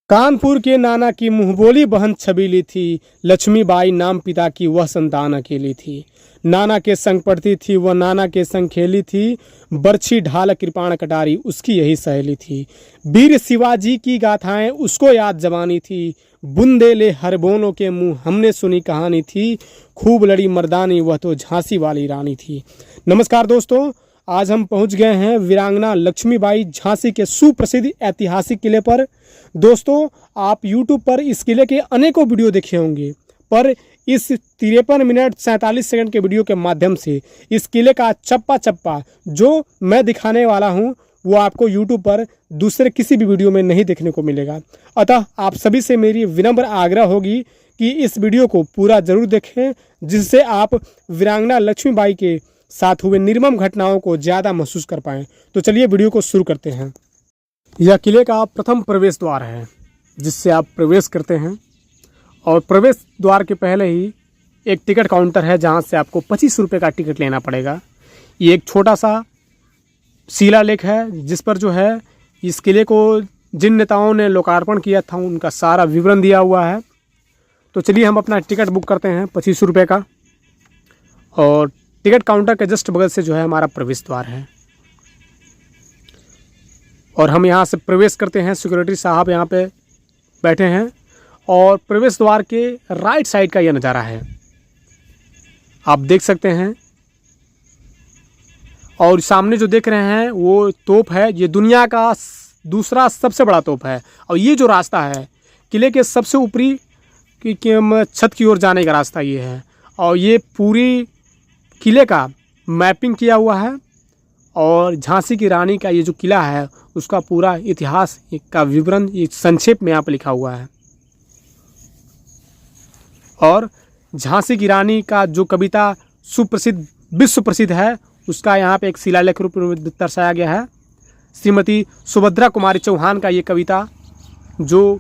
कानपुर के नाना की मुंहबोली बहन छबीली थी। लक्ष्मीबाई नाम पिता की वह संतान अकेली थी। नाना के संग पढ़ती थी वह, नाना के संग खेली थी। बरछी ढाल कृपाण कटारी उसकी यही सहेली थी। वीर शिवाजी की गाथाएं उसको याद जवानी थी। बुंदेले हर बोनों के मुंह हमने सुनी कहानी थी। खूब लड़ी मर्दानी वह तो झांसी वाली रानी थी। नमस्कार दोस्तों, आज हम पहुंच गए हैं वीरांगना लक्ष्मीबाई झांसी के सुप्रसिद्ध ऐतिहासिक किले पर। दोस्तों, आप YouTube पर इस किले के अनेकों वीडियो देखे होंगे, पर इस 53 मिनट 47 सेकंड के वीडियो के माध्यम से इस किले का चप्पा चप्पा जो मैं दिखाने वाला हूं वो आपको YouTube पर दूसरे किसी भी वीडियो में नहीं देखने को मिलेगा। अतः आप सभी से मेरी विनम्र आग्रह होगी कि इस वीडियो को पूरा जरूर देखें, जिससे आप वीरांगना लक्ष्मीबाई के साथ हुए निर्मम घटनाओं को ज़्यादा महसूस कर पाएँ। तो चलिए वीडियो को शुरू करते हैं। यह किले का प्रथम प्रवेश द्वार है जिससे आप प्रवेश करते हैं, और प्रवेश द्वार के पहले ही एक टिकट काउंटर है जहां से आपको 25 रुपये का टिकट लेना पड़ेगा। ये एक छोटा सा शिलालेख है जिस पर जो है इस किले को जिन नेताओं ने लोकार्पण किया था उनका सारा विवरण दिया हुआ है। तो चलिए हम अपना टिकट बुक करते हैं 25 रुपये का, और टिकट काउंटर के जस्ट बगल से जो है हमारा प्रवेश द्वार है, और हम यहाँ से प्रवेश करते हैं। सिक्योरिटी साहब यहाँ पे बैठे हैं, और प्रवेश द्वार के राइट साइड का यह नज़ारा है, आप देख सकते हैं। और सामने जो देख रहे हैं वो तोप है, ये दुनिया का दूसरा सबसे बड़ा तोप है। और ये जो रास्ता है किले के सबसे ऊपरी की छत की ओर जाने का रास्ता ये है, और ये पूरी किले का मैपिंग किया हुआ है। और झांसी की रानी का ये जो किला है उसका पूरा इतिहास का विवरण ये संक्षेप में यहाँ पर लिखा हुआ है। और झांसी की रानी का जो कविता सुप्रसिद्ध विश्व प्रसिद्ध है उसका यहाँ पे एक शिलालेख रूप में दर्शाया गया है। श्रीमती सुभद्रा कुमारी चौहान का ये कविता जो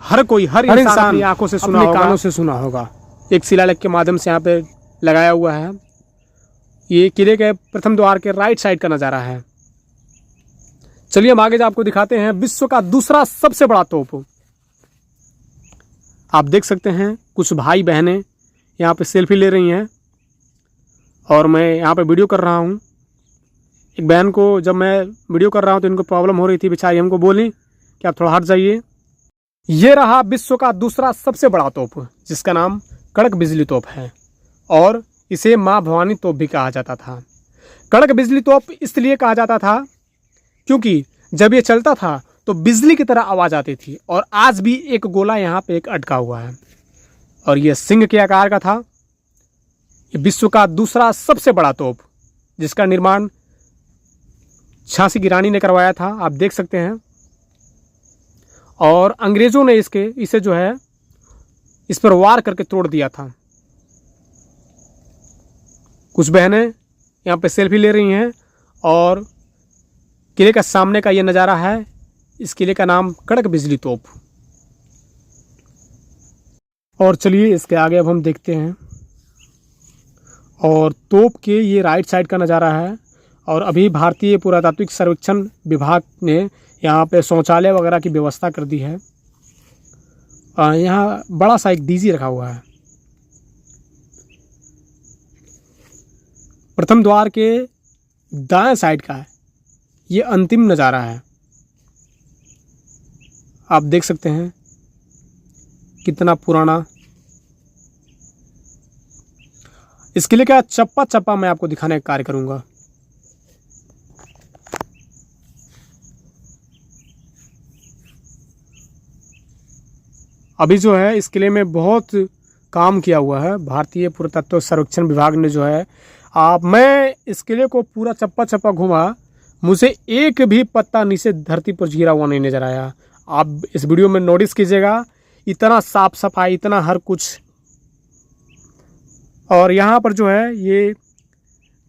हर इंसान अपनी आंखों से सुना होगा, कानों से सुना होगा, एक शिलालेख के माध्यम से यहाँ पे लगाया हुआ है। ये किले के प्रथम द्वार के राइट साइड का नज़ारा है। चलिए हम आगे आपको दिखाते हैं विश्व का दूसरा सबसे बड़ा तोप। आप देख सकते हैं कुछ भाई बहनें यहाँ पे सेल्फी ले रही हैं, और मैं यहाँ पे वीडियो कर रहा हूँ। एक बहन को जब मैं वीडियो कर रहा हूँ तो इनको प्रॉब्लम हो रही थी, बेचारी हमको बोली कि आप थोड़ा हट जाइए। ये रहा विश्व का दूसरा सबसे बड़ा तोप जिसका नाम कड़क बिजली तोप है, और इसे माँ भवानी तोप भी कहा जाता था। कड़क बिजली तोप इसलिए कहा जाता था क्योंकि जब ये चलता था तो बिजली की तरह आवाज़ आती थी, और आज भी एक गोला यहाँ पे एक अटका हुआ है, और ये सिंह के आकार का था। ये विश्व का दूसरा सबसे बड़ा तोप जिसका निर्माण झांसी की रानी ने करवाया था, आप देख सकते हैं। और अंग्रेज़ों ने इसे जो है इस पर वार करके तोड़ दिया था। कुछ बहनें यहाँ पे सेल्फी ले रही हैं, और किले का सामने का ये नज़ारा है। इस किले का नाम कड़क बिजली तोप। और चलिए इसके आगे अब हम देखते हैं, और तोप के ये राइट साइड का नज़ारा है। और अभी भारतीय पुरातात्विक सर्वेक्षण विभाग ने यहाँ पे शौचालय वगैरह की व्यवस्था कर दी है। यहाँ बड़ा सा एक डीजी रखा हुआ है। प्रथम द्वार के दाएं साइड का है ये अंतिम नज़ारा है, आप देख सकते हैं कितना पुराना। इस किले का चप्पा चप्पा मैं आपको दिखाने का कार्य करूंगा। अभी जो है इस किले में बहुत काम किया हुआ है भारतीय पुरातत्व सर्वेक्षण विभाग ने जो है। मैं इस किले को पूरा चप्पा चप्पा घूमा, मुझे एक भी पत्ता नीचे धरती पर गिरा हुआ नहीं नजर आया। आप इस वीडियो में नोटिस कीजिएगा, इतना साफ सफाई, इतना हर कुछ। और यहाँ पर जो है ये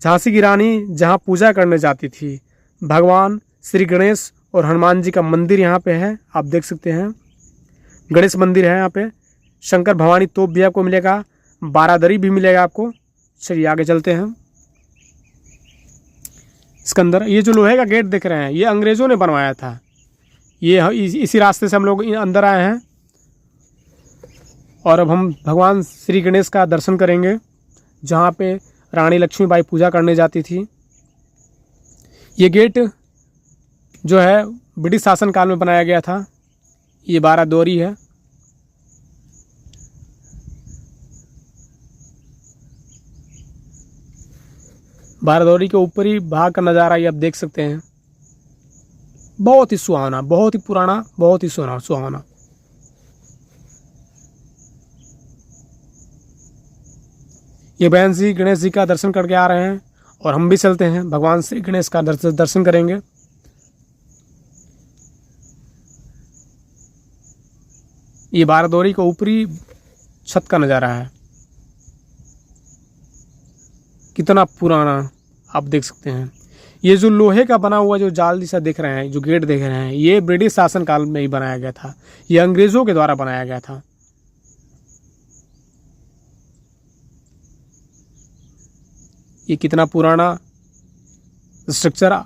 झांसी की रानी जहाँ पूजा करने जाती थी, भगवान श्री गणेश और हनुमान जी का मंदिर यहाँ पे है, आप देख सकते हैं। गणेश मंदिर है यहाँ पे। शंकर भवानी तोप भी आपको मिलेगा, बारादरी भी मिलेगा आपको। चलिए आगे चलते हैं। इसके अंदर ये जो लोहे का गेट देख रहे हैं ये अंग्रेज़ों ने बनवाया था। ये इसी रास्ते से हम लोग अंदर आए हैं और अब हम भगवान श्री गणेश का दर्शन करेंगे, जहाँ पे रानी लक्ष्मीबाई पूजा करने जाती थी। ये गेट जो है ब्रिटिश शासन काल में बनाया गया था। ये 12 दोरी है। बारहदौरी के ऊपरी भाग का नज़ारा ये आप देख सकते हैं। बहुत ही सुहावना, बहुत ही पुराना, बहुत ही सुहावना। ये बहन जी गणेश जी का दर्शन करके आ रहे हैं और हम भी चलते हैं, भगवान श्री गणेश का दर्शन करेंगे। ये बारहदौरी का ऊपरी छत का नज़ारा है, कितना पुराना आप देख सकते हैं। ये जो लोहे का बना हुआ जो जाल जैसा देख रहे हैं, जो गेट देख रहे हैं, ये ब्रिटिश शासन काल में ही बनाया गया था। ये अंग्रेजों के द्वारा बनाया गया था। ये कितना पुराना स्ट्रक्चर।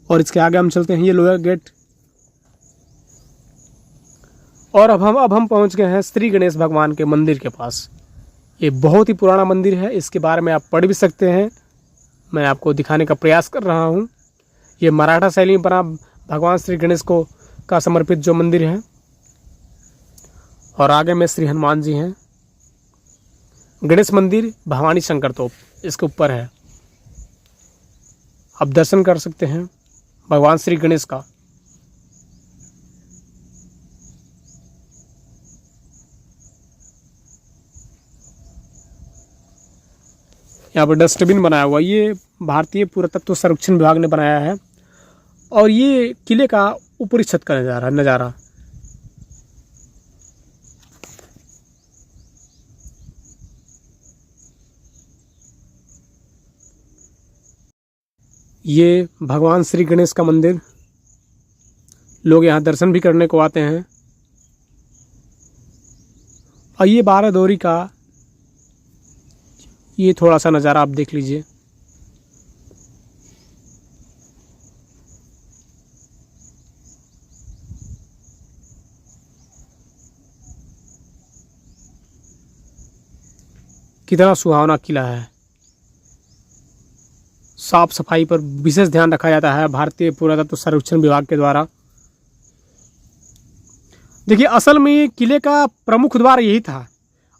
और इसके आगे हम चलते हैं, ये लोहा गेट। और अब हम पहुंच गए हैं श्री गणेश भगवान के मंदिर के पास। ये बहुत ही पुराना मंदिर है, इसके बारे में आप पढ़ भी सकते हैं। मैं आपको दिखाने का प्रयास कर रहा हूँ। ये मराठा शैली में बना भगवान श्री गणेश को का समर्पित जो मंदिर है। और आगे में श्री हनुमान जी हैं। गणेश मंदिर भवानी शंकर तोप इसके ऊपर है। आप दर्शन कर सकते हैं भगवान श्री गणेश का। यहाँ पर डस्टबिन बनाया हुआ, ये भारतीय पुरातत्व संरक्षण विभाग ने बनाया है। और ये किले का ऊपरी छत का नज़ारा। ये भगवान श्री गणेश का मंदिर, लोग यहाँ दर्शन भी करने को आते हैं। और ये बारहदौरी का ये थोड़ा सा नज़ारा आप देख लीजिए। कितना सुहावना किला है। साफ सफाई पर विशेष ध्यान रखा जाता है भारतीय पुरातत्व सर्वेक्षण विभाग के द्वारा। देखिए, असल में ये किले का प्रमुख द्वार यही था।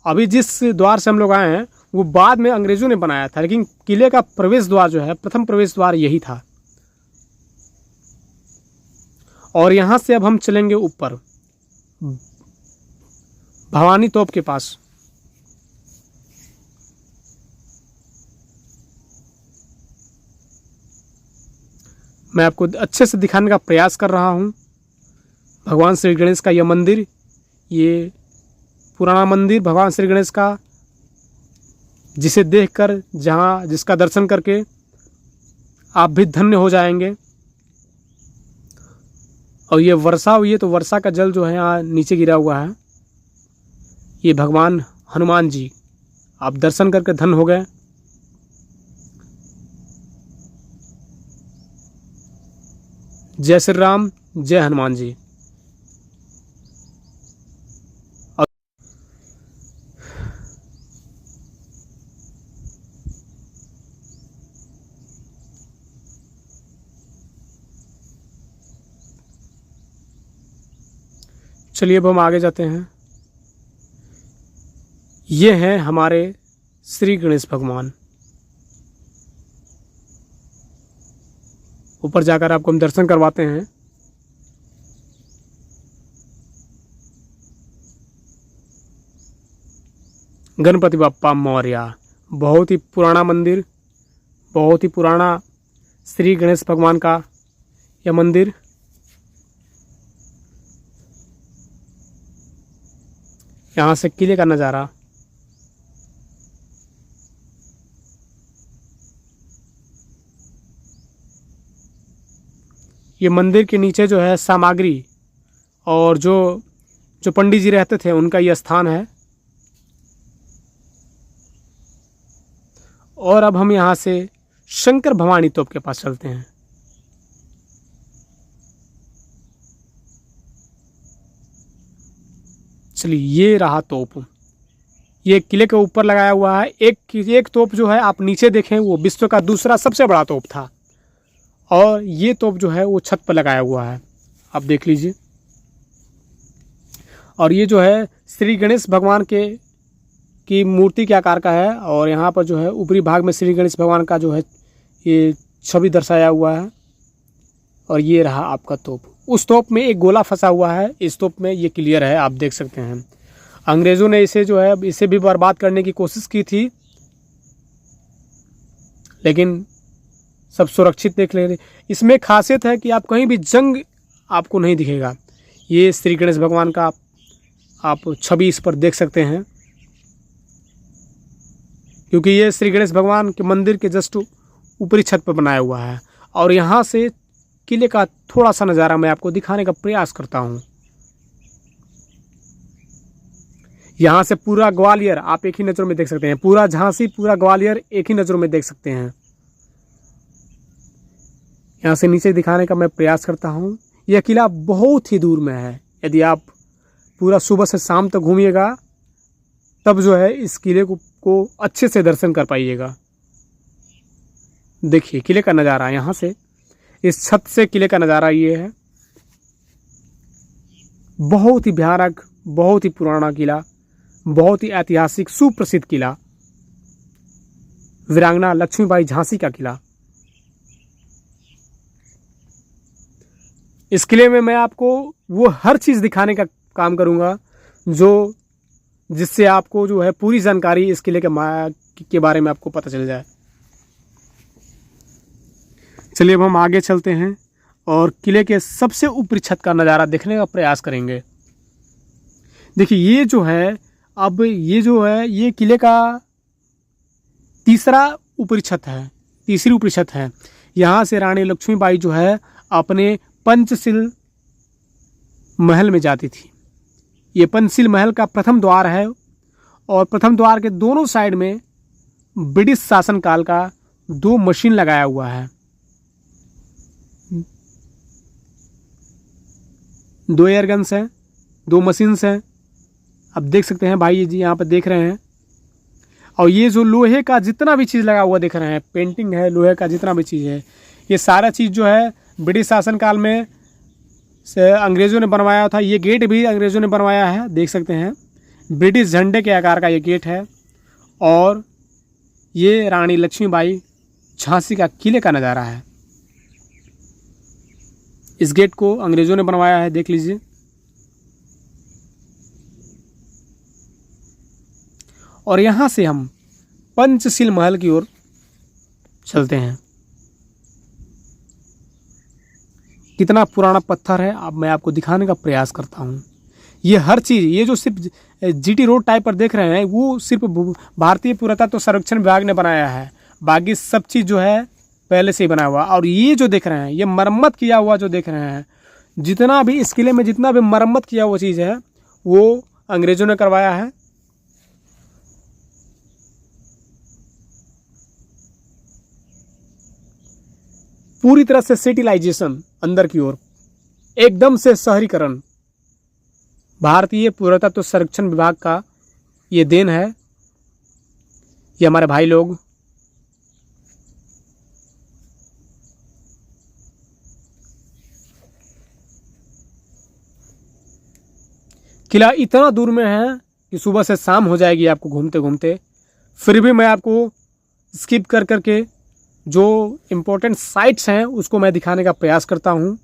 अभी जिस द्वार से हम लोग आए हैं वो बाद में अंग्रेजों ने बनाया था, लेकिन किले का प्रवेश द्वार जो है, प्रथम प्रवेश द्वार यही था। और यहाँ से अब हम चलेंगे ऊपर भवानी तोप के पास। मैं आपको अच्छे से दिखाने का प्रयास कर रहा हूँ। भगवान श्री गणेश का यह मंदिर, ये पुराना मंदिर भगवान श्री गणेश का, जिसे देखकर, जिसका दर्शन करके आप भी धन्य हो जाएंगे। और ये वर्षा हुई है तो वर्षा का जल जो है यहाँ नीचे गिरा हुआ है। ये भगवान हनुमान जी, आप दर्शन करके धन्य हो गए। जय श्री राम, जय हनुमान जी। चलिए अब हम आगे जाते हैं। ये हैं हमारे श्री गणेश भगवान। ऊपर जाकर आपको हम दर्शन करवाते हैं। गणपति बप्पा मौर्य। बहुत ही पुराना मंदिर, बहुत ही पुराना श्री गणेश भगवान का यह मंदिर। यहाँ से किले का नज़ारा। ये मंदिर के नीचे जो है सामग्री और जो पंडित जी रहते थे उनका ये स्थान है। और अब हम यहाँ से शंकर भवानी तोप के पास चलते हैं। चलिए, ये रहा तोप। ये किले के ऊपर लगाया हुआ है। एक तोप जो है आप नीचे देखें, वो विश्व का दूसरा सबसे बड़ा तोप था, और ये तोप जो है वो छत पर लगाया हुआ है, आप देख लीजिए। और ये जो है श्री गणेश भगवान की मूर्ति के आकार का है, और यहाँ पर जो है ऊपरी भाग में श्री गणेश भगवान का जो है ये छवि दर्शाया हुआ है। और ये रहा आपका तोप। उस तोप में एक गोला फंसा हुआ है, इस तोप में ये क्लियर है, आप देख सकते हैं। अंग्रेज़ों ने इसे जो है इसे भी बर्बाद करने की कोशिश की थी, लेकिन सब सुरक्षित देख ले रहे। इसमें खासियत है कि आप कहीं भी जंग आपको नहीं दिखेगा। ये श्री गणेश भगवान का आप छवि इस पर देख सकते हैं, क्योंकि ये श्री गणेश भगवान के मंदिर के जस्ट ऊपरी छत पर बनाया हुआ है। और यहाँ से किले का थोड़ा सा नज़ारा मैं आपको दिखाने का प्रयास करता हूँ। यहाँ से पूरा ग्वालियर आप एक ही नज़र में देख सकते हैं, पूरा झांसी, पूरा ग्वालियर एक ही नज़रों में देख सकते हैं। यहाँ से नीचे दिखाने का मैं प्रयास करता हूँ। यह किला बहुत ही दूर में है। यदि आप पूरा सुबह से शाम तक घूमिएगा, तब जो है इस किले को अच्छे से दर्शन कर पाइएगा। देखिए किले का नज़ारा, यहाँ से इस छत से किले का नज़ारा ये है। बहुत ही भयानक, बहुत ही पुराना किला, बहुत ही ऐतिहासिक सुप्रसिद्ध किला, वीरांगना लक्ष्मीबाई झांसी का किला। इस किले में मैं आपको वो हर चीज़ दिखाने का काम करूंगा जिससे आपको जो है पूरी जानकारी इस किले के बारे में आपको पता चल जाए। चलिए अब हम आगे चलते हैं और किले के सबसे ऊपरी छत का नज़ारा देखने का प्रयास करेंगे। देखिए ये जो है, अब ये जो है ये किले का तीसरी ऊपरी छत है। यहाँ से रानी लक्ष्मीबाई जो है अपने पंचशील महल में जाती थी। ये पंचशील महल का प्रथम द्वार है, और प्रथम द्वार के दोनों साइड में ब्रिटिश शासनकाल का 2 मशीन लगाया हुआ है, 2 एयर गन्स हैं, 2 मशीन्स हैं। आप देख सकते हैं भाई जी, यहाँ पर देख रहे हैं। और ये जो लोहे का जितना भी चीज़ लगा हुआ देख रहे हैं, पेंटिंग है लोहे का जितना भी चीज़ है, ये सारा चीज़ जो है ब्रिटिश शासनकाल में से अंग्रेज़ों ने बनवाया था। ये गेट भी अंग्रेज़ों ने बनवाया है, देख सकते हैं। ब्रिटिश झंडे के आकार का ये गेट है। और ये रानी लक्ष्मीबाई झांसी का किले का नज़ारा है। इस गेट को अंग्रेज़ों ने बनवाया है, देख लीजिए। और यहाँ से हम पंचशील महल की ओर चलते हैं। कितना पुराना पत्थर है, अब मैं आपको दिखाने का प्रयास करता हूँ। ये हर चीज़, ये जो सिर्फ जीटी रोड टाइप पर देख रहे हैं, वो सिर्फ भारतीय पुरातत्व संरक्षण विभाग ने बनाया है। बाकी सब चीज़ जो है पहले से ही बना हुआ। और ये जो देख रहे हैं, ये मरम्मत किया हुआ जो देख रहे हैं, जितना भी इस किले में जितना भी मरम्मत किया हुआ चीज़ है, वो अंग्रेज़ों ने करवाया है। पूरी तरह से सिटिलाइजेशन, अंदर की ओर एकदम से शहरीकरण भारतीय पुरातत्व संरक्षण विभाग का ये देन है। ये हमारे भाई लोग किला इतना दूर में है कि सुबह से शाम हो जाएगी आपको घूमते घूमते। फिर भी मैं आपको स्किप कर करके जो इम्पोर्टेंट साइट्स हैं उसको मैं दिखाने का प्रयास करता हूँ।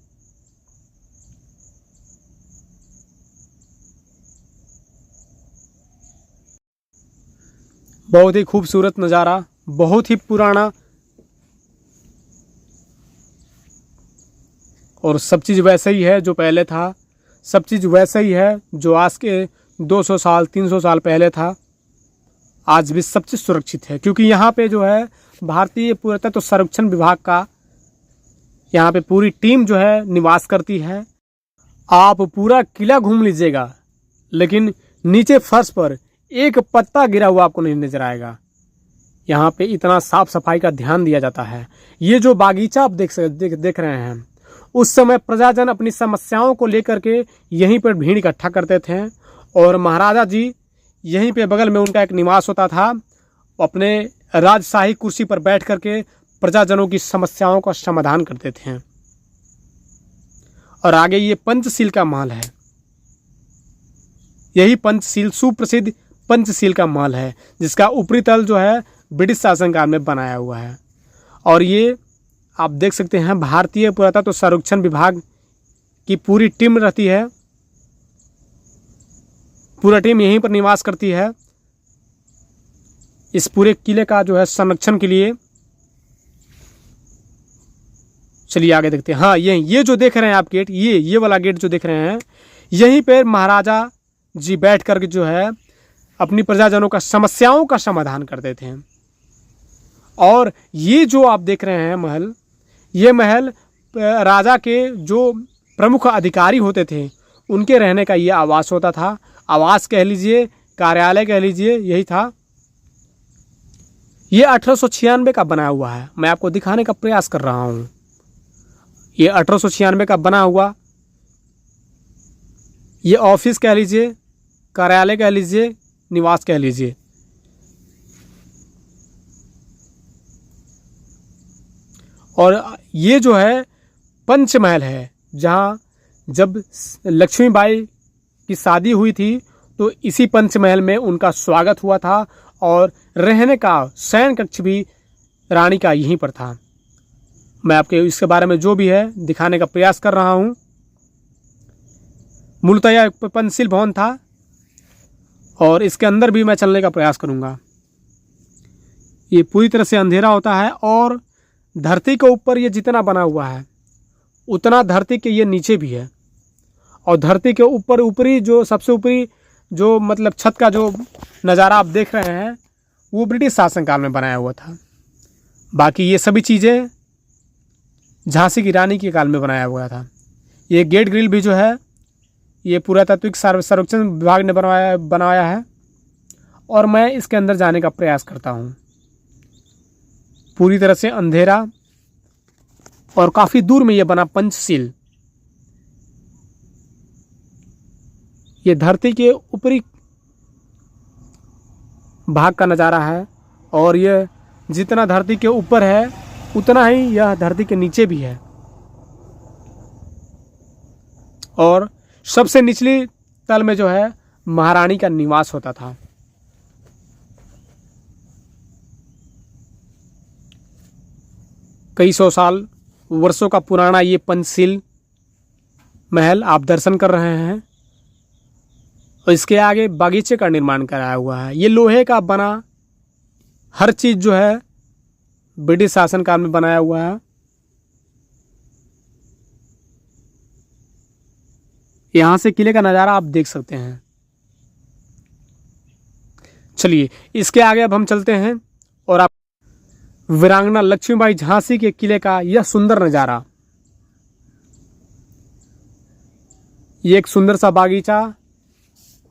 बहुत ही खूबसूरत नज़ारा, बहुत ही पुराना, और सब चीज़ वैसे ही है जो पहले था। सब चीज़ वैसे ही है जो आज के 200 साल 300 साल पहले था। आज भी सब चीज़ सुरक्षित है, क्योंकि यहाँ पे जो है भारतीय पुरातत्व संरक्षण विभाग का यहाँ पे पूरी टीम जो है निवास करती है। आप पूरा किला घूम लीजिएगा, लेकिन नीचे फर्श पर एक पत्ता गिरा हुआ आपको नहीं नजर आएगा। यहाँ पे इतना साफ सफाई का ध्यान दिया जाता है। ये जो बागीचा आप देख रहे हैं, उस समय प्रजाजन अपनी समस्याओं को लेकर के यहीं पर भीड़ इकट्ठा करते थे और महाराजा जी यहीं पे बगल में उनका एक निवास होता था। अपने राजशाही कुर्सी पर बैठ करके प्रजाजनों की समस्याओं का समाधान करते थे। और आगे ये पंचशील का महल है। यही पंचशील, सुप्रसिद्ध पंचशील का महल है, जिसका ऊपरी तल जो है ब्रिटिश शासनकाल में बनाया हुआ है। और ये आप देख सकते हैं भारतीय पुरातत्व सर्वेक्षण विभाग की पूरी टीम रहती है। पूरा टीम यहीं पर निवास करती है इस पूरे किले का जो है संरक्षण के लिए। चलिए आगे देखते हैं। हाँ, ये जो देख रहे हैं आप गेट, ये वाला गेट जो देख रहे हैं, यहीं पर महाराजा जी बैठ करके जो है अपनी प्रजाजनों का समस्याओं का समाधान करते थे। और ये जो आप देख रहे हैं महल, ये महल राजा के जो प्रमुख अधिकारी होते थे उनके रहने का ये आवास होता था। आवास कह लीजिए, कार्यालय कह लीजिए, यही था। ये 1896 का बना हुआ है। मैं आपको दिखाने का प्रयास कर रहा हूँ। ये 1896 का बना हुआ ये ऑफिस कह लीजिए, कार्यालय कह लीजिए, निवास कह लीजिए। और ये जो है पंचमहल है, जहाँ जब लक्ष्मीबाई की शादी हुई थी तो इसी पंचमहल में उनका स्वागत हुआ था और रहने का शयन कक्ष भी रानी का यहीं पर था। मैं आपके इसके बारे में जो भी है दिखाने का प्रयास कर रहा हूँ। मूलतः यह पंचशील भवन था और इसके अंदर भी मैं चलने का प्रयास करूँगा। ये पूरी तरह से अंधेरा होता है और धरती के ऊपर ये जितना बना हुआ है उतना धरती के ये नीचे भी है। और धरती के ऊपर ऊपरी जो सबसे ऊपरी जो मतलब छत का जो नज़ारा आप देख रहे हैं वो ब्रिटिश शासनकाल में बनाया हुआ था। बाकी ये सभी चीज़ें झांसी की रानी के काल में बनाया हुआ था। ये गेट ग्रिल भी जो है ये पुरातात्विक सर्वेक्षण विभाग ने बनाया है और मैं इसके अंदर जाने का प्रयास करता हूँ। पूरी तरह से अंधेरा और काफ़ी दूर में ये बना पंचशील, ये धरती के ऊपरी भाग का नज़ारा है। और ये जितना धरती के ऊपर है उतना ही यह धरती के नीचे भी है। और सबसे निचली तल में जो है महारानी का निवास होता था। कई सौ साल वर्षों का पुराना ये पंचशील महल आप दर्शन कर रहे हैं। और इसके आगे बागीचे का निर्माण कराया हुआ है। ये लोहे का बना हर चीज़ जो है ब्रिटिश शासनकाल में बनाया हुआ है। यहाँ से किले का नज़ारा आप देख सकते हैं। चलिए इसके आगे अब हम चलते हैं और आप वीरांगना लक्ष्मीबाई झांसी के किले का यह सुंदर नज़ारा, ये एक सुंदर सा बागीचा।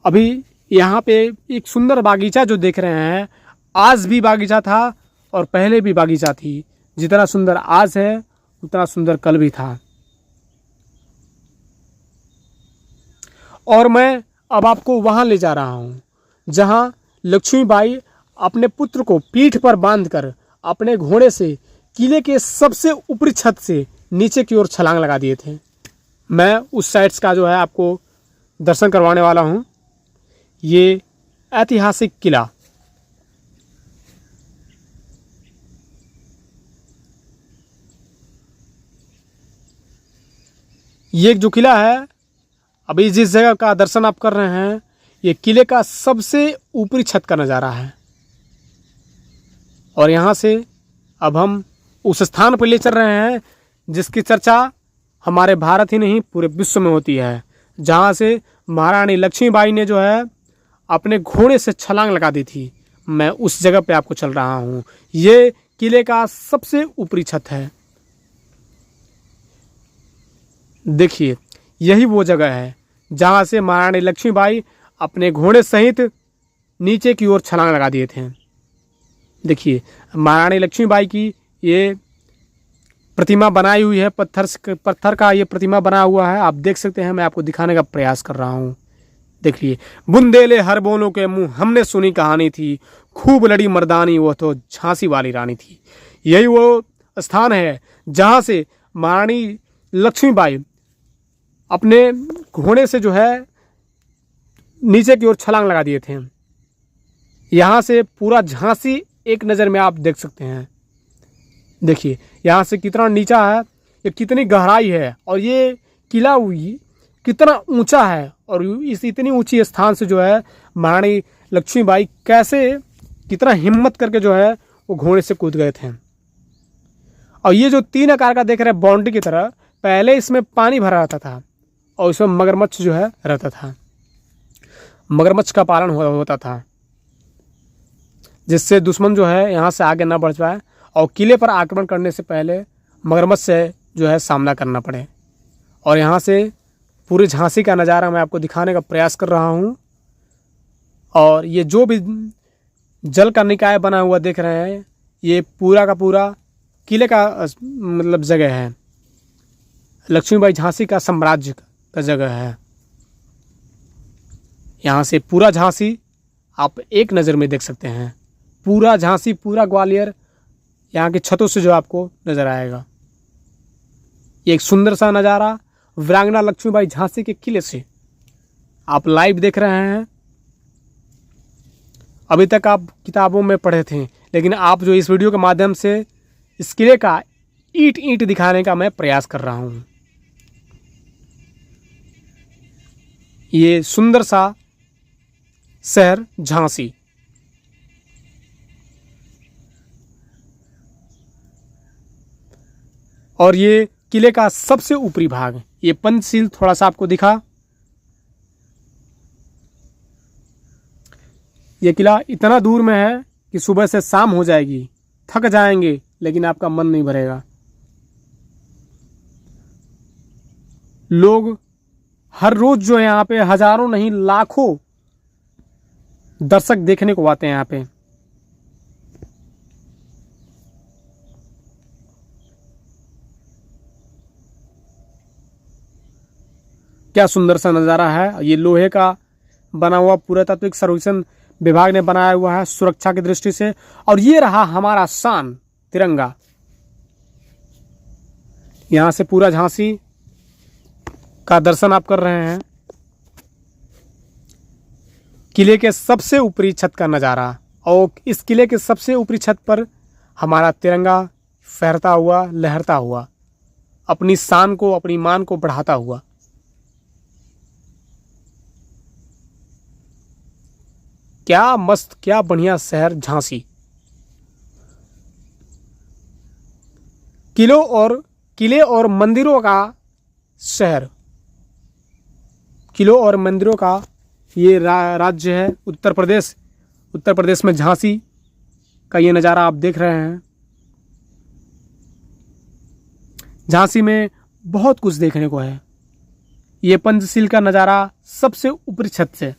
अभी यहाँ पे एक सुंदर बागीचा जो देख रहे हैं, आज भी बागीचा था और पहले भी बागीचा थी। जितना सुंदर आज है उतना सुंदर कल भी था। और मैं अब आपको वहाँ ले जा रहा हूँ जहाँ लक्ष्मीबाई अपने पुत्र को पीठ पर बांधकर अपने घोड़े से किले के सबसे ऊपरी छत से नीचे की ओर छलांग लगा दिए थे। मैं उस साइड्स का जो है आपको दर्शन करवाने वाला हूँ। ये ऐतिहासिक किला, ये जो किला है अभी जिस जगह का दर्शन आप कर रहे हैं, ये किले का सबसे ऊपरी छत का नज़ारा है। और यहाँ से अब हम उस स्थान पर ले चल रहे हैं जिसकी चर्चा हमारे भारत ही नहीं पूरे विश्व में होती है, जहाँ से महारानी लक्ष्मीबाई ने जो है अपने घोड़े से छलांग लगा दी थी। मैं उस जगह पे आपको चल रहा हूँ। ये किले का सबसे ऊपरी छत है। देखिए यही वो जगह है जहाँ से महारानी लक्ष्मीबाई अपने घोड़े सहित नीचे की ओर छलांग लगा दिए थे। देखिए महारानी लक्ष्मीबाई की ये प्रतिमा बनाई हुई है, पत्थर का ये प्रतिमा बना हुआ है, आप देख सकते हैं। मैं आपको दिखाने का प्रयास कर रहा हूँ। देखिए, बुंदेले हर बोलों के मुंह, हमने सुनी कहानी थी, खूब लड़ी मर्दानी, वो तो झांसी वाली रानी थी। यही वो स्थान है जहाँ से महारानी लक्ष्मीबाई अपने घोड़े से जो है नीचे की ओर छलांग लगा दिए थे। यहाँ से पूरा झांसी एक नज़र में आप देख सकते हैं। देखिए यहाँ से कितना नीचा है, ये कितनी गहराई है, और ये किला कितना ऊंचा है, और इस इतनी ऊंची स्थान से जो है महारानी लक्ष्मीबाई कैसे, कितना हिम्मत करके जो है वो घोड़े से कूद गए थे। और ये जो 3 आकार का देख रहे हैं बाउंड्री की तरह, पहले इसमें पानी भरा रहता था और इसमें मगरमच्छ जो है रहता था, मगरमच्छ का पालन होता था, जिससे दुश्मन जो है यहाँ से आगे ना बढ़ पाए और किले पर आक्रमण करने से पहले मगरमच्छ से जो है सामना करना पड़े। और यहाँ से पूरे झांसी का नज़ारा मैं आपको दिखाने का प्रयास कर रहा हूँ। और ये जो भी जल का निकाय बना हुआ देख रहे हैं, ये पूरा का पूरा किले का मतलब जगह है, लक्ष्मीबाई झांसी का साम्राज्य का जगह है। यहाँ से पूरा झांसी आप एक नज़र में देख सकते हैं, पूरा झांसी, पूरा ग्वालियर यहाँ की छतों से जो आपको नज़र आएगा। ये एक सुंदर सा नज़ारा वीरांगना लक्ष्मीबाई झांसी के किले से आप लाइव देख रहे हैं। अभी तक आप किताबों में पढ़े थे, लेकिन आप जो इस वीडियो के माध्यम से इस किले का ईंट ईंट दिखाने का मैं प्रयास कर रहा हूँ। ये सुंदर सा शहर झांसी, और ये किले का सबसे ऊपरी भाग, ये पंचशील थोड़ा सा आपको दिखा। ये किला इतना दूर में है कि सुबह से शाम हो जाएगी, थक जाएंगे, लेकिन आपका मन नहीं भरेगा। लोग हर रोज जो है यहाँ पे हजारों नहीं लाखों दर्शक देखने को आते हैं यहाँ पे। क्या सुंदर सा नज़ारा है। ये लोहे का बना हुआ पुरातात्विक सर्वेक्षण विभाग ने बनाया हुआ है सुरक्षा की दृष्टि से। और ये रहा हमारा शान तिरंगा। यहाँ से पूरा झांसी का दर्शन आप कर रहे हैं। किले के सबसे ऊपरी छत का नज़ारा, और इस किले के सबसे ऊपरी छत पर हमारा तिरंगा फहरता हुआ, लहरता हुआ, अपनी शान को, अपनी मान को बढ़ाता हुआ। क्या मस्त, क्या बढ़िया शहर झांसी। किले और मंदिरों का शहर, किलों और मंदिरों का ये राज्य है उत्तर प्रदेश। उत्तर प्रदेश में झांसी का ये नज़ारा आप देख रहे हैं। झांसी में बहुत कुछ देखने को है। ये पंचशील का नज़ारा सबसे ऊपरी छत से,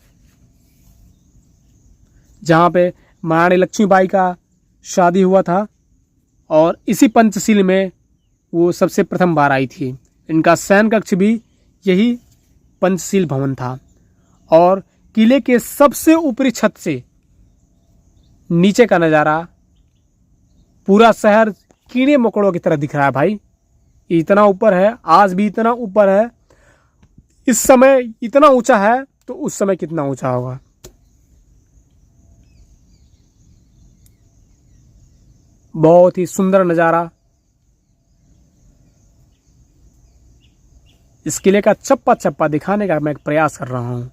जहाँ पे महारानी लक्ष्मीबाई का शादी हुआ था, और इसी पंचशील में वो सबसे प्रथम बार आई थी। इनका शयन कक्ष भी यही पंचशील भवन था। और किले के सबसे ऊपरी छत से नीचे का नज़ारा, पूरा शहर कीड़े मकोड़ों की तरह दिख रहा है भाई। इतना ऊपर है, आज भी इतना ऊपर है। इस समय इतना ऊंचा है तो उस समय कितना ऊंचा होगा। बहुत ही सुंदर नज़ारा। इस किले का चप्पा चप्पा दिखाने का मैं एक प्रयास कर रहा हूं।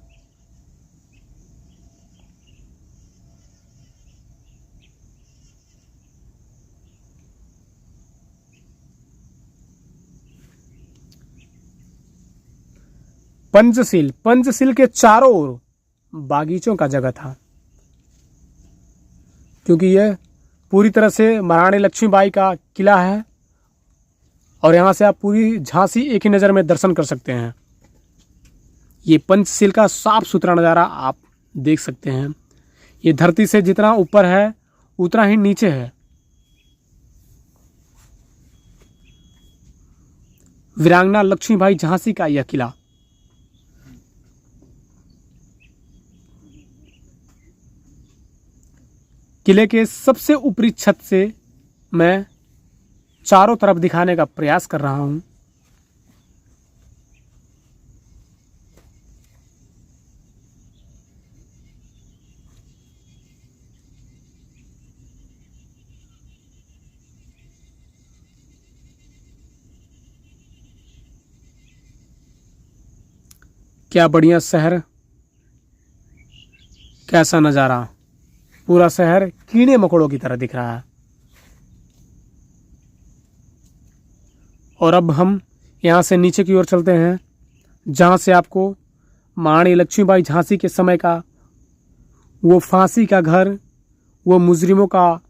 पंचशील के चारों ओर बागीचों का जगह था, क्योंकि यह पूरी तरह से महारानी लक्ष्मीबाई का किला है। और यहाँ से आप पूरी झांसी एक ही नज़र में दर्शन कर सकते हैं। ये पंचशील का साफ सुथरा नज़ारा आप देख सकते हैं। ये धरती से जितना ऊपर है उतना ही नीचे है। वीरांगना लक्ष्मीबाई झांसी का यह किला। किले के सबसे ऊपरी छत से मैं चारों तरफ दिखाने का प्रयास कर रहा हूं। क्या बढ़िया शहर, कैसा नज़ारा। पूरा शहर कीड़े मकोड़ों की तरह दिख रहा है। और अब हम यहाँ से नीचे की ओर चलते हैं, जहाँ से आपको महारानी लक्ष्मीबाई झांसी के समय का वो फांसी का घर, वो मुजरिमों का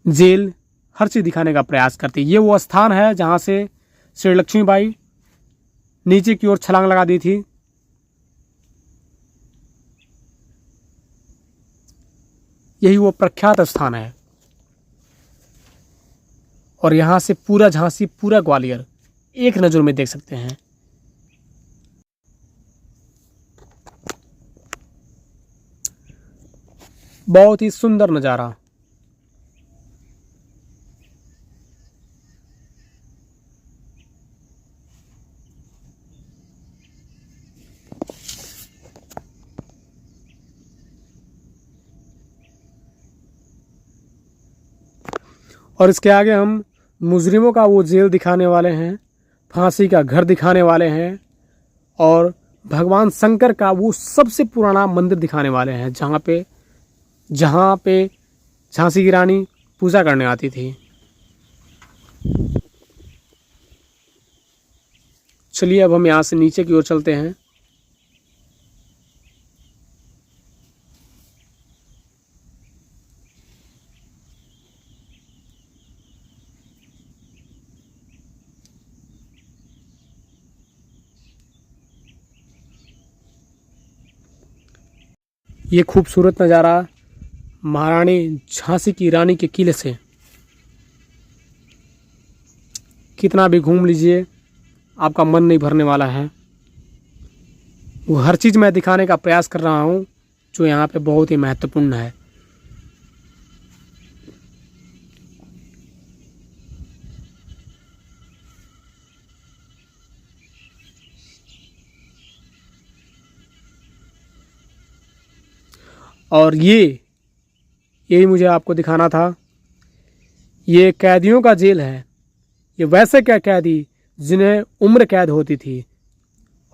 जेल, हर चीज़ दिखाने का प्रयास करती है। ये वो स्थान है जहाँ से श्री लक्ष्मीबाई नीचे की ओर छलांग लगा दी थी। यही वो प्रख्यात स्थान है। और यहां से पूरा झांसी, पूरा ग्वालियर एक नज़र में देख सकते हैं। बहुत ही सुंदर नज़ारा। और इसके आगे हम मुजरिमों का वो जेल दिखाने वाले हैं, फांसी का घर दिखाने वाले हैं, और भगवान शंकर का वो सबसे पुराना मंदिर दिखाने वाले हैं, जहाँ पे झांसी की रानी पूजा करने आती थी। चलिए अब हम यहाँ से नीचे की ओर चलते हैं। ये खूबसूरत नज़ारा महारानी झांसी की रानी के किले से, कितना भी घूम लीजिए आपका मन नहीं भरने वाला है। वो हर चीज़ मैं दिखाने का प्रयास कर रहा हूँ जो यहाँ पे बहुत ही महत्वपूर्ण है। और यही मुझे आपको दिखाना था। ये कैदियों का जेल है। ये वैसे क्या कैदी जिन्हें उम्र कैद होती थी।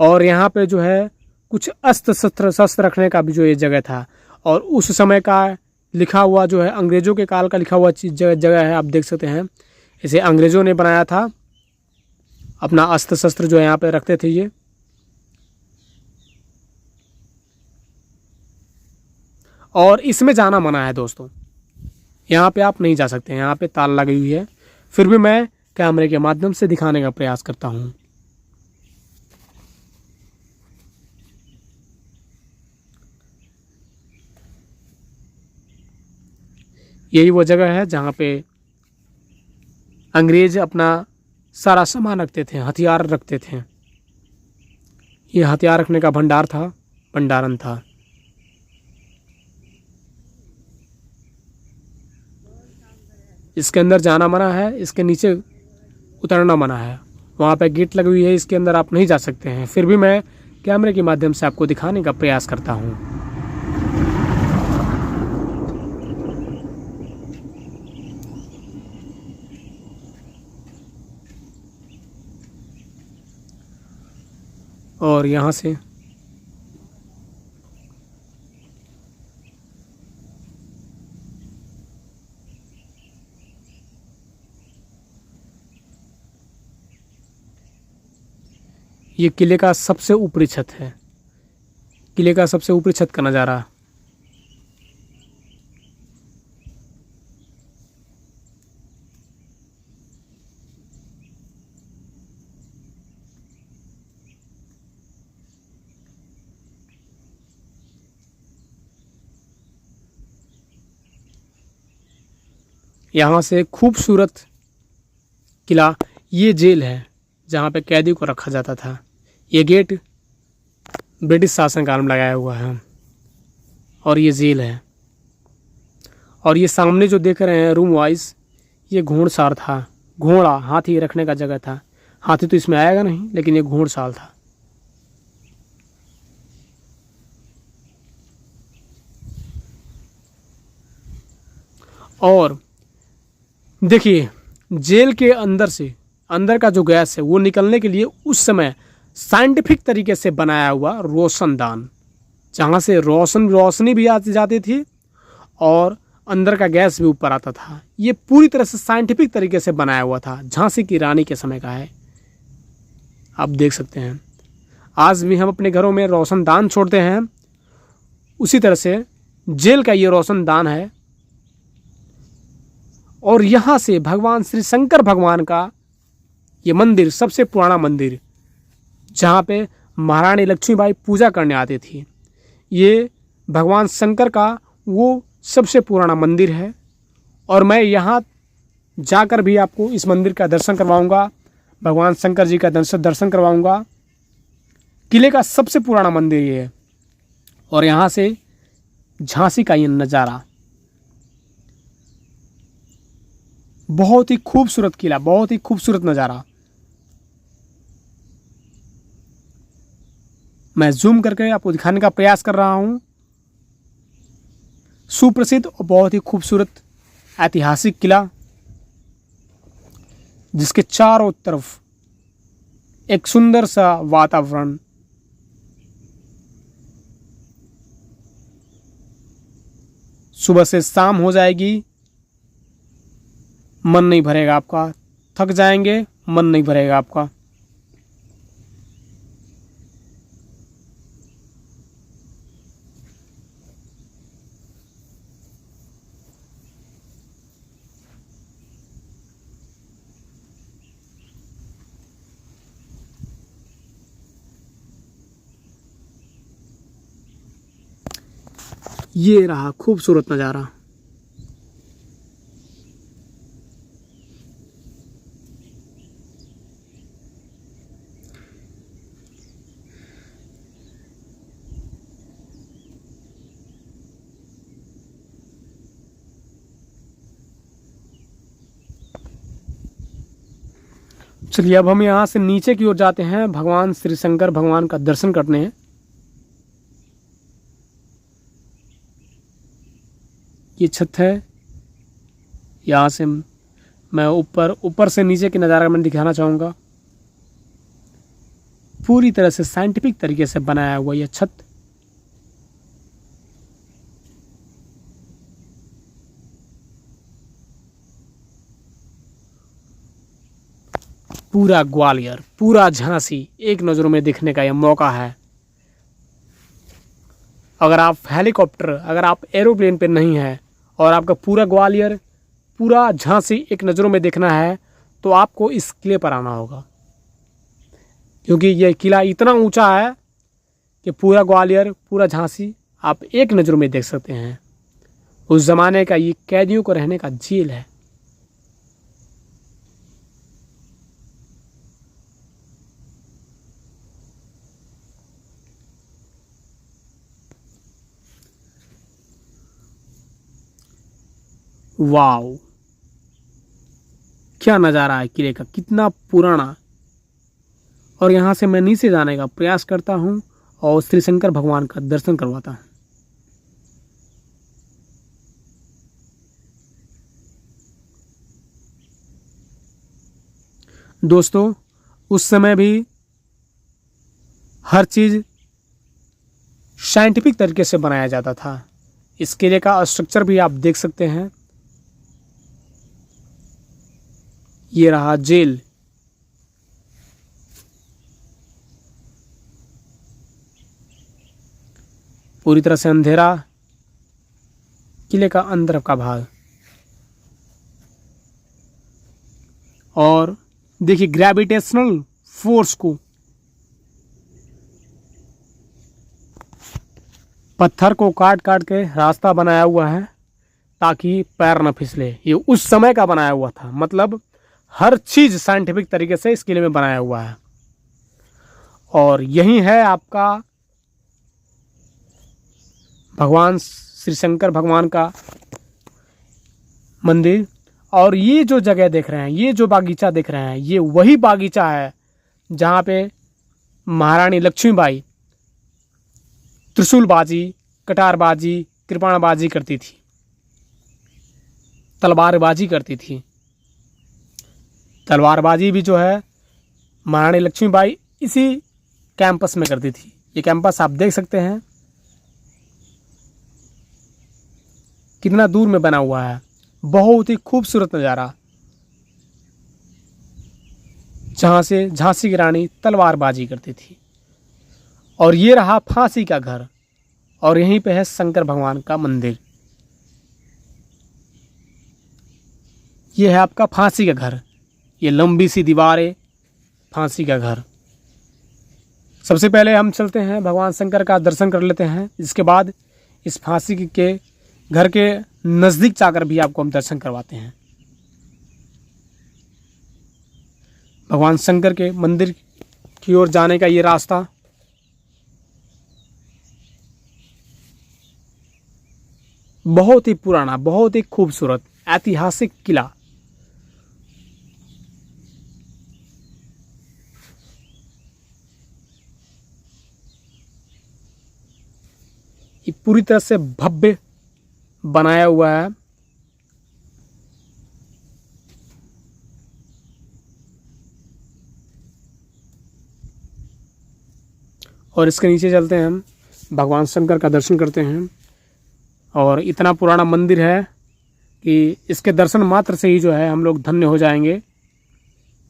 और यहाँ पे जो है कुछ अस्त्र शस्त्र रखने का भी जो ये जगह था। और उस समय का लिखा हुआ जो है, अंग्रेज़ों के काल का लिखा हुआ जगह है, आप देख सकते हैं। इसे अंग्रेज़ों ने बनाया था, अपना अस्त्र शस्त्र जो यहाँ पे रखते थे ये। और इसमें जाना मना है दोस्तों, यहाँ पे आप नहीं जा सकते हैं, यहाँ पे ताला लगी हुई है। फिर भी मैं कैमरे के माध्यम से दिखाने का प्रयास करता हूँ। यही वो जगह है जहाँ पे अंग्रेज अपना सारा सामान रखते थे, हथियार रखते थे। ये हथियार रखने का भंडारण था। इसके अंदर जाना मना है, इसके नीचे उतरना मना है। वहाँ पे गेट लगी हुई है, इसके अंदर आप नहीं जा सकते हैं। फिर भी मैं कैमरे के माध्यम से आपको दिखाने का प्रयास करता हूँ। और यहाँ से ये किले का सबसे ऊपरी छत है, किले का सबसे ऊपरी छत का नज़ारा। यहाँ से खूबसूरत किला, ये जेल है जहाँ पे कैदी को रखा जाता था। ये गेट ब्रिटिश शासनकाल में लगाया हुआ है और ये जेल है। और ये सामने जो देख रहे हैं रूम वाइज, ये घोड़साल था। घोड़ा, हाथी रखने का जगह था। हाथी तो इसमें आएगा नहीं, लेकिन ये घोड़साल था। और देखिए, जेल के अंदर से, अंदर का जो गैस है वो निकलने के लिए उस समय साइंटिफिक तरीके से बनाया हुआ रोशनदान, जहाँ से रोशनी भी आती जाती थी और अंदर का गैस भी ऊपर आता था। ये पूरी तरह से साइंटिफिक तरीके से बनाया हुआ था। झांसी की रानी के समय का है, आप देख सकते हैं। आज भी हम अपने घरों में रोशनदान छोड़ते हैं, उसी तरह से जेल का ये रोशनदान है। और यहाँ से भगवान श्री शंकर भगवान का ये मंदिर, सबसे पुराना मंदिर, जहाँ पे महारानी लक्ष्मीबाई पूजा करने आती थी, ये भगवान शंकर का वो सबसे पुराना मंदिर है। और मैं यहाँ जाकर भी आपको इस मंदिर का दर्शन करवाऊँगा, भगवान शंकर जी का दर्शन करवाऊँगा। किले का सबसे पुराना मंदिर ये है। और यहाँ से झांसी का ये नज़ारा, बहुत ही खूबसूरत किला, बहुत ही खूबसूरत नज़ारा। मैं जूम करके आपको दिखाने का प्रयास कर रहा हूँ। सुप्रसिद्ध और बहुत ही खूबसूरत ऐतिहासिक किला, जिसके चारों तरफ एक सुंदर सा वातावरण। सुबह से शाम हो जाएगी, मन नहीं भरेगा आपका, थक जाएंगे, मन नहीं भरेगा आपका। ये रहा खूबसूरत नज़ारा। चलिए, अब हम यहाँ से नीचे की ओर जाते हैं, भगवान श्री शंकर भगवान का दर्शन करने हैं। ये छत है, यहाँ से मैं ऊपर से नीचे के नज़ारा मैं दिखाना चाहूँगा। पूरी तरह से साइंटिफिक तरीके से बनाया हुआ यह छत, पूरा ग्वालियर, पूरा झांसी एक नज़रों में देखने का यह मौका है। अगर आप हेलीकॉप्टर, अगर आप एरोप्लेन पे नहीं हैं और आपका पूरा ग्वालियर, पूरा झांसी एक नज़रों में देखना है, तो आपको इस किले पर आना होगा। क्योंकि यह किला इतना ऊंचा है कि पूरा ग्वालियर, पूरा झांसी आप एक नज़रों में देख सकते हैं। उस ज़माने का ये कैदियों को रहने का जेल है। वाओ, क्या नज़ारा है किले का, कितना पुराना। और यहाँ से मैं नीचे जाने का प्रयास करता हूँ और श्री शंकर भगवान का दर्शन करवाता हूँ। दोस्तों, उस समय भी हर चीज़ साइंटिफिक तरीके से बनाया जाता था। इस किले का स्ट्रक्चर भी आप देख सकते हैं। ये रहा जेल। पूरी तरह से अंधेरा, किले का अंदर का भाग। और देखिए ग्रेविटेशनल फोर्स को, पत्थर को काट काट के रास्ता बनाया हुआ है ताकि पैर न फिसले। ये उस समय का बनाया हुआ था, मतलब हर चीज़ साइंटिफिक तरीके से इस किले में बनाया हुआ है। और यही है आपका भगवान श्री शंकर भगवान का मंदिर। और ये जो जगह देख रहे हैं, ये जो बागीचा देख रहे हैं, ये वही बागीचा है जहाँ पे महारानी लक्ष्मीबाई त्रिशूलबाजी, कटारबाजी, कृपाणबाजी करती थी, तलवारबाजी करती थी। तलवारबाजी भी जो है महारानी लक्ष्मीबाई इसी कैंपस में करती थी। ये कैंपस आप देख सकते हैं कितना दूर में बना हुआ है। बहुत ही खूबसूरत नज़ारा, जहाँ से झांसी की रानी तलवारबाजी करती थी। और ये रहा फांसी का घर, और यहीं पे है शंकर भगवान का मंदिर। ये है आपका फांसी का घर, ये लंबी सी दीवारें, फांसी का घर। सबसे पहले हम चलते हैं भगवान शंकर का दर्शन कर लेते हैं, इसके बाद इस फांसी के घर के नज़दीक जाकर भी आपको हम दर्शन करवाते हैं। भगवान शंकर के मंदिर की ओर जाने का ये रास्ता, बहुत ही पुराना, बहुत ही खूबसूरत ऐतिहासिक किला। ये पूरी तरह से भव्य बनाया हुआ है। और इसके नीचे चलते हैं, हम भगवान शंकर का दर्शन करते हैं। और इतना पुराना मंदिर है कि इसके दर्शन मात्र से ही जो है हम लोग धन्य हो जाएंगे।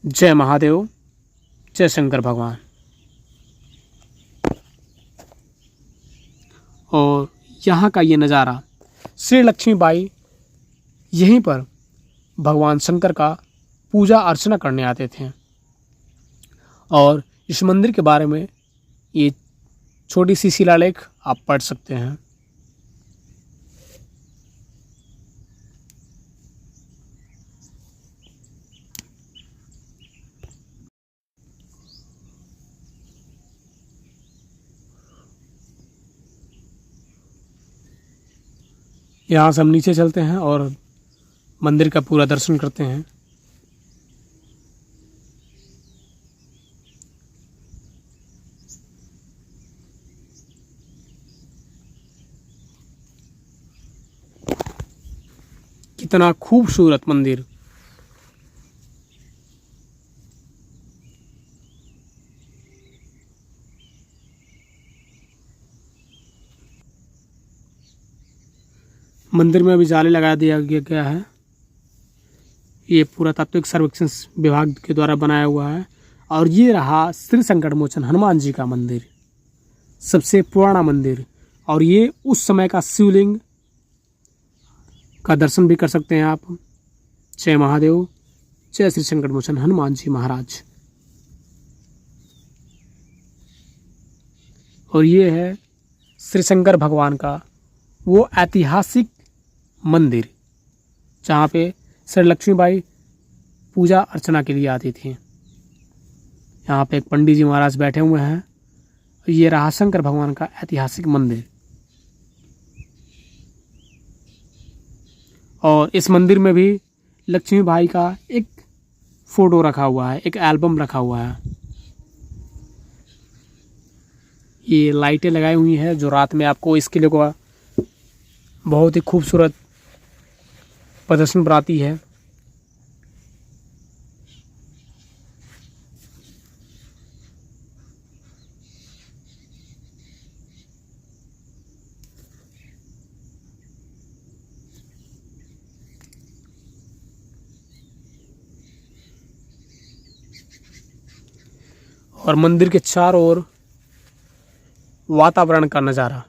जय महादेव, जय शंकर भगवान। और यहाँ का ये नज़ारा, श्री लक्ष्मीबाई यहीं पर भगवान शंकर का पूजा अर्चना करने आते थे। और इस मंदिर के बारे में ये छोटी सी शिलालेख आप पढ़ सकते हैं। यहाँ से हम नीचे चलते हैं और मंदिर का पूरा दर्शन करते हैं। कितना खूबसूरत मंदिर। मंदिर में अभी जाली लगा दिया गया है। ये पुरातात्विक सर्वेक्षण विभाग के द्वारा बनाया हुआ है। और ये रहा श्री संकट मोचन हनुमान जी का मंदिर, सबसे पुराना मंदिर। और ये उस समय का शिवलिंग का दर्शन भी कर सकते हैं आप। जय महादेव, जय श्री संकट मोचन हनुमान जी महाराज। और ये है श्री शंकर भगवान का वो ऐतिहासिक मंदिर जहाँ पे श्री लक्ष्मीबाई पूजा अर्चना के लिए आती थी। यहाँ पे एक पंडित जी महाराज बैठे हुए हैं। ये रहा शंकर भगवान का ऐतिहासिक मंदिर। और इस मंदिर में भी लक्ष्मीबाई का एक फ़ोटो रखा हुआ है, एक एल्बम रखा हुआ है। ये लाइटें लगाई हुई हैं जो रात में आपको इस किले को बहुत ही खूबसूरत प्रदर्शन बनाती है। और मंदिर के चारों ओर वातावरण का नज़ारा,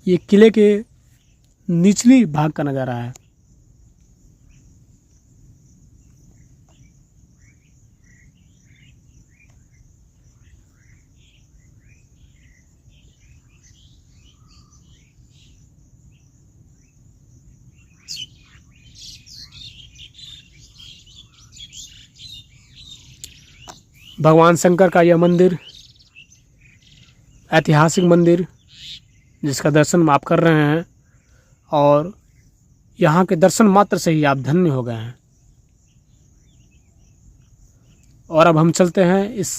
ये किले के निचली भाग का नज़ारा है। भगवान शंकर का यह मंदिर, ऐतिहासिक मंदिर जिसका दर्शन आप कर रहे हैं, और यहाँ के दर्शन मात्र से ही आप धन्य हो गए हैं। और अब हम चलते हैं इस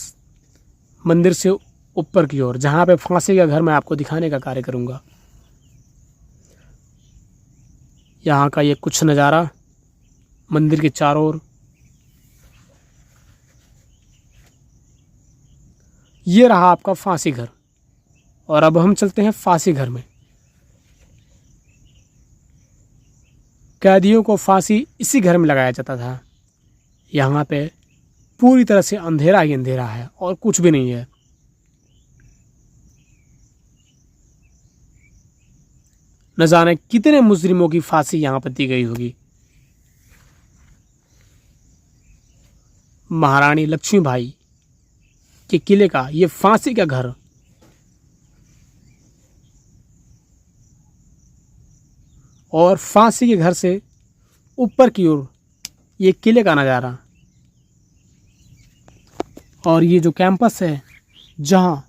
मंदिर से ऊपर की ओर, जहाँ पे फांसी का घर मैं आपको दिखाने का कार्य करूँगा। यहाँ का ये कुछ नज़ारा मंदिर के चारों ओर। ये रहा आपका फांसी घर, और अब हम चलते हैं फांसी घर में। कैदियों को फांसी इसी घर में लगाया जाता था। यहाँ पे पूरी तरह से अंधेरा ही अंधेरा है और कुछ भी नहीं है। न जाने कितने मुजरिमों की फांसी यहाँ पर दी गई होगी। महारानी लक्ष्मीबाई के किले का ये फांसी का घर, और फांसी के घर से ऊपर की ओर ये किले का नज़ारा, और ये जो कैंपस है जहाँ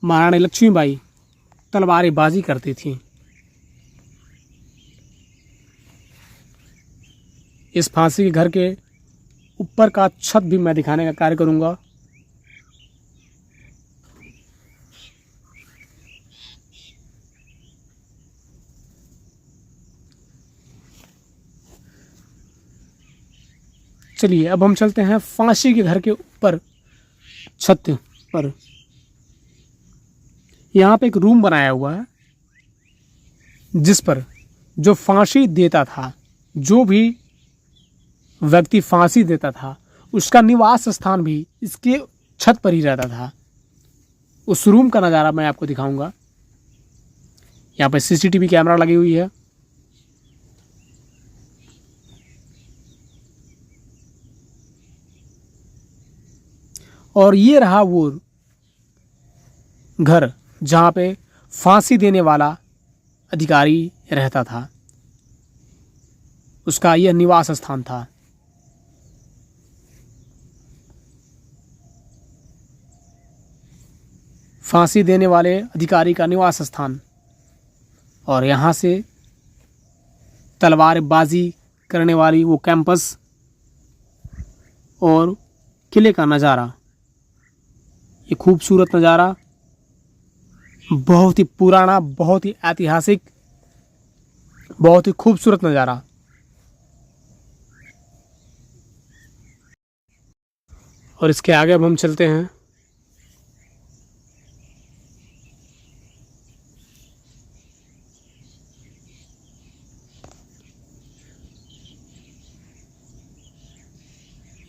महारानी लक्ष्मीबाई तलवारबाजी करती थी। इस फांसी के घर के ऊपर का छत भी मैं दिखाने का कार्य करूँगा। चलिए अब हम चलते हैं फांसी के घर के ऊपर छत पर। यहाँ पे एक रूम बनाया हुआ है जिस पर जो फांसी देता था, जो भी व्यक्ति फांसी देता था, उसका निवास स्थान भी इसके छत पर ही रहता था। उस रूम का नज़ारा मैं आपको दिखाऊंगा। यहाँ पे सीसीटीवी कैमरा लगी हुई है। और ये रहा वो घर जहाँ पे फांसी देने वाला अधिकारी रहता था, उसका यह निवास स्थान था। फांसी देने वाले अधिकारी का निवास स्थान, और यहाँ से तलवारबाजी करने वाली वो कैंपस और किले का नज़ारा। ये खूबसूरत नज़ारा, बहुत ही पुराना, बहुत ही ऐतिहासिक, बहुत ही खूबसूरत नज़ारा। और इसके आगे अब हम चलते हैं।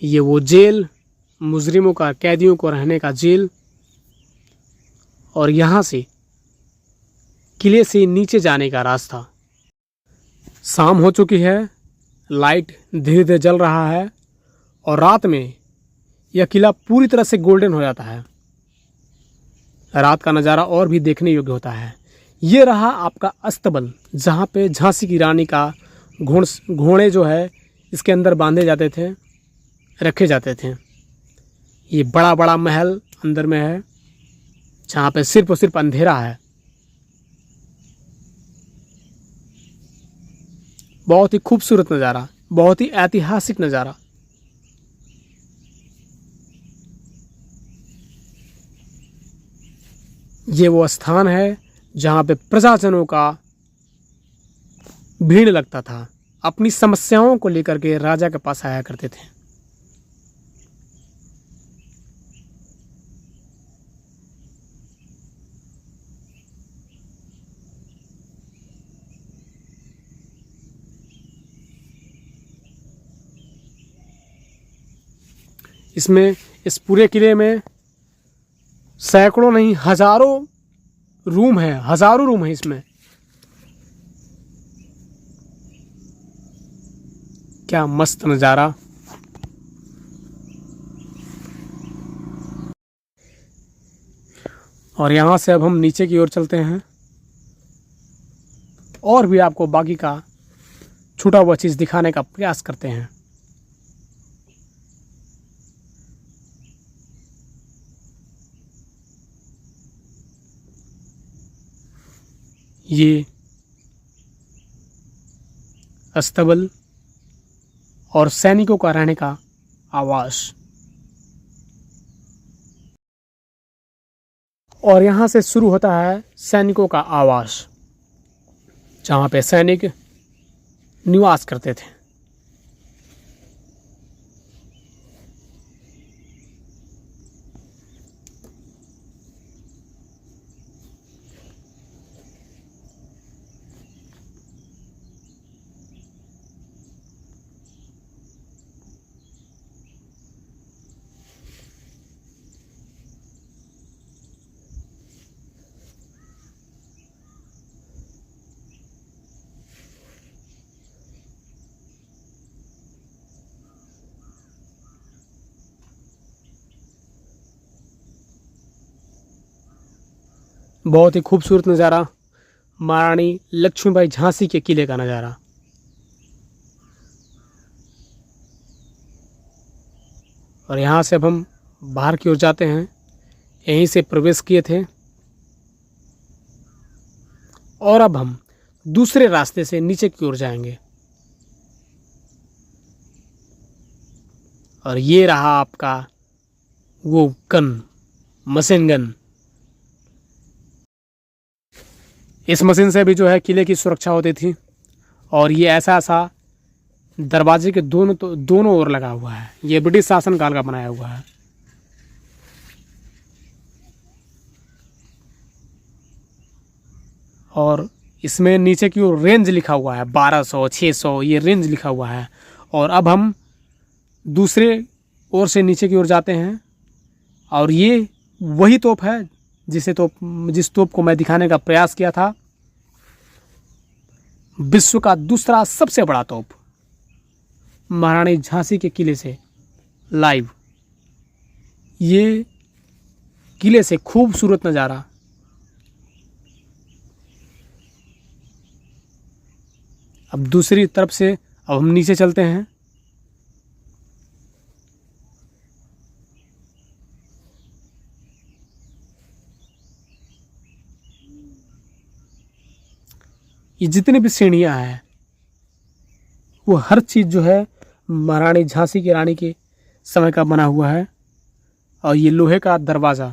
ये वो जेल, मुजरिमों का, कैदियों को रहने का जेल, और यहाँ से किले से नीचे जाने का रास्ता। शाम हो चुकी है, लाइट धीरे धीरे जल रहा है, और रात में यह किला पूरी तरह से गोल्डन हो जाता है। रात का नज़ारा और भी देखने योग्य होता है। ये रहा आपका अस्तबल, जहाँ पे झांसी की रानी का घोड़े जो है इसके अंदर बांधे जाते थे, रखे जाते थे। ये बड़ा बड़ा महल अंदर में है, जहाँ पे सिर्फ और सिर्फ अंधेरा है। बहुत ही खूबसूरत नज़ारा, बहुत ही ऐतिहासिक नज़ारा। ये वो स्थान है जहाँ पे प्रजाजनों का भीड़ लगता था, अपनी समस्याओं को लेकर के राजा के पास आया करते थे। इसमें, इस पूरे किले में सैकड़ों नहीं हजारों रूम है, हजारों रूम है इसमें। क्या मस्त नज़ारा। और यहाँ से अब हम नीचे की ओर चलते हैं और भी आपको बाकी का छूटा हुआ चीज़ दिखाने का प्रयास करते हैं। ये अस्तबल और सैनिकों का रहने का आवास। और यहाँ से शुरू होता है सैनिकों का आवास, जहाँ पे सैनिक निवास करते थे। बहुत ही खूबसूरत नज़ारा, महारानी लक्ष्मीबाई झांसी के किले का नज़ारा। और यहाँ से अब हम बाहर की ओर जाते हैं। यहीं से प्रवेश किए थे और अब हम दूसरे रास्ते से नीचे की ओर जाएंगे। और ये रहा आपका वो गन, मशीन गन। इस मशीन से भी जो है किले की सुरक्षा होती थी। और ये ऐसा दरवाजे के दोनों ओर लगा हुआ है। ये ब्रिटिश शासन काल का बनाया हुआ है। और इसमें नीचे की ओर रेंज लिखा हुआ है, 1200, 600 ये रेंज लिखा हुआ है। और अब हम दूसरे ओर से नीचे की ओर जाते हैं। और ये वही तोप है जिस तोप को मैं दिखाने का प्रयास किया था। विश्व का दूसरा सबसे बड़ा तोप, महारानी झांसी के किले से लाइव। ये किले से खूबसूरत नज़ारा। अब दूसरी तरफ से अब हम नीचे चलते हैं। ये जितने भी सीढ़ियाँ हैं वो हर चीज़ जो है महारानी झांसी की रानी के समय का बना हुआ है। और ये लोहे का दरवाज़ा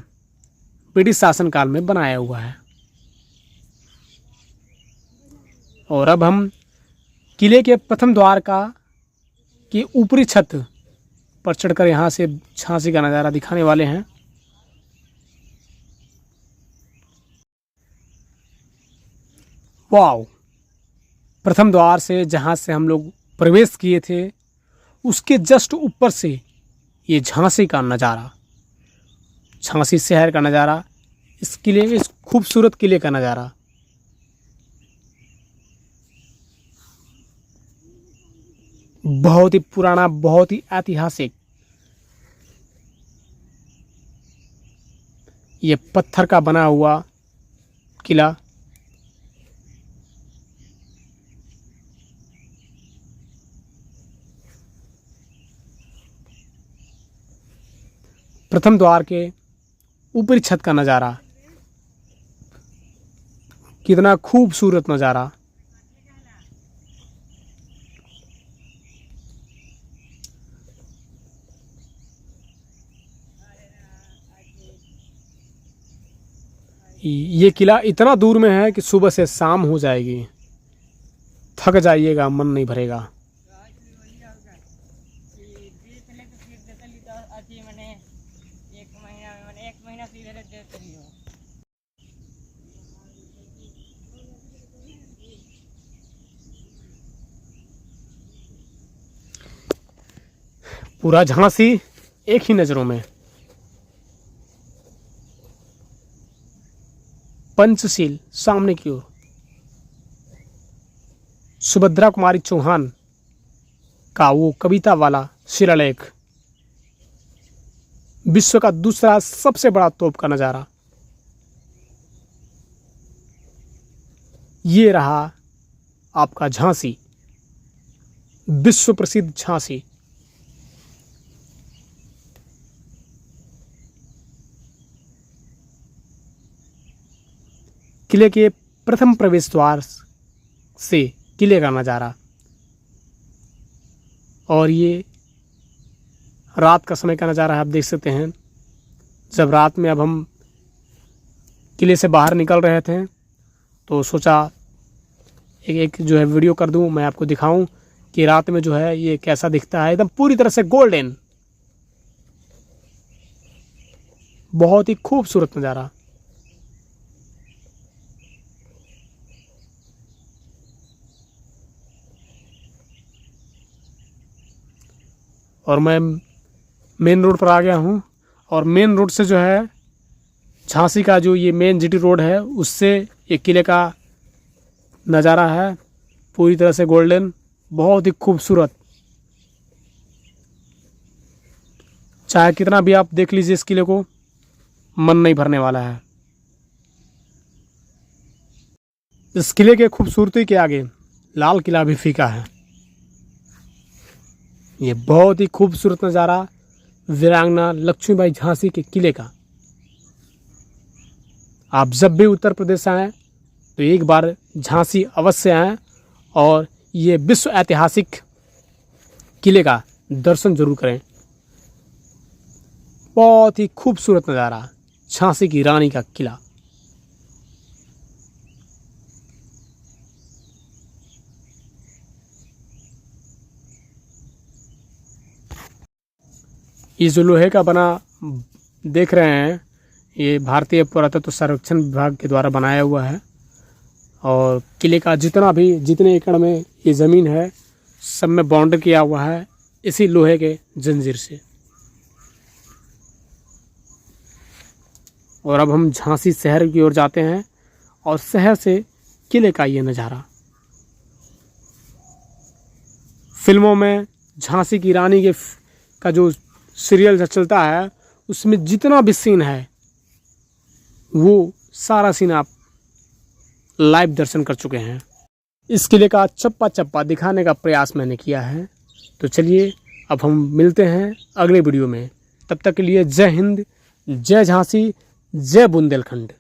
ब्रिटिश शासनकाल में बनाया हुआ है। और अब हम किले के प्रथम द्वार की ऊपरी छत पर चढ़कर यहाँ से झांसी का नज़ारा दिखाने वाले हैं। वाव! प्रथम द्वार से जहाँ से हम लोग प्रवेश किए थे उसके जस्ट ऊपर से ये झांसी का नज़ारा, झांसी शहर का नज़ारा, इस खूबसूरत किले का नज़ारा। बहुत ही पुराना, बहुत ही ऐतिहासिक। ये पत्थर का बना हुआ किला। प्रथम द्वार के ऊपरी छत का नज़ारा, कितना खूबसूरत नज़ारा। ये किला इतना दूर में है कि सुबह से शाम हो जाएगी, थक जाइएगा, मन नहीं भरेगा। पूरा झांसी एक ही नज़रों में। पंचशील सामने की ओर, सुभद्रा कुमारी चौहान का वो कविता वाला शिलालेख, विश्व का दूसरा सबसे बड़ा तोप का नज़ारा। ये रहा आपका झांसी, विश्व प्रसिद्ध झांसी। किले के प्रथम प्रवेश द्वार से किले का नज़ारा। और ये रात का समय का नज़ारा है, आप देख सकते हैं। जब रात में अब हम किले से बाहर निकल रहे थे तो सोचा एक जो है वीडियो कर दूं, मैं आपको दिखाऊं कि रात में जो है ये कैसा दिखता है। एकदम पूरी तरह से गोल्डन, बहुत ही खूबसूरत नज़ारा। और मैं मेन रोड पर आ गया हूँ, और मेन रोड से जो है झांसी का जो ये मेन जीटी रोड है उससे ये किले का नज़ारा है, पूरी तरह से गोल्डन, बहुत ही खूबसूरत। चाहे कितना भी आप देख लीजिए इस किले को, मन नहीं भरने वाला है। इस किले के खूबसूरती के आगे लाल किला भी फीका है। ये बहुत ही खूबसूरत नज़ारा वीरांगना लक्ष्मीबाई झांसी के किले का। आप जब भी उत्तर प्रदेश आएँ तो एक बार झांसी अवश्य आएँ और ये विश्व ऐतिहासिक किले का दर्शन जरूर करें। बहुत ही खूबसूरत नज़ारा, झांसी की रानी का किला। ये जो लोहे का बना देख रहे हैं, ये भारतीय पुरातत्व सर्वेक्षण विभाग के द्वारा बनाया हुआ है। और किले का जितने एकड़ में ये ज़मीन है, सब में बाउंड्री किया हुआ है इसी लोहे के जंजीर से। और अब हम झांसी शहर की ओर जाते हैं, और शहर से किले का ये नज़ारा। फिल्मों में झांसी की रानी का जो सीरियल चलता है उसमें जितना भी सीन है वो सारा सीन आप लाइव दर्शन कर चुके हैं। इस किले का चप्पा चप्पा दिखाने का प्रयास मैंने किया है। तो चलिए अब हम मिलते हैं अगले वीडियो में। तब तक के लिए जय हिंद, जय झांसी, जय बुंदेलखंड।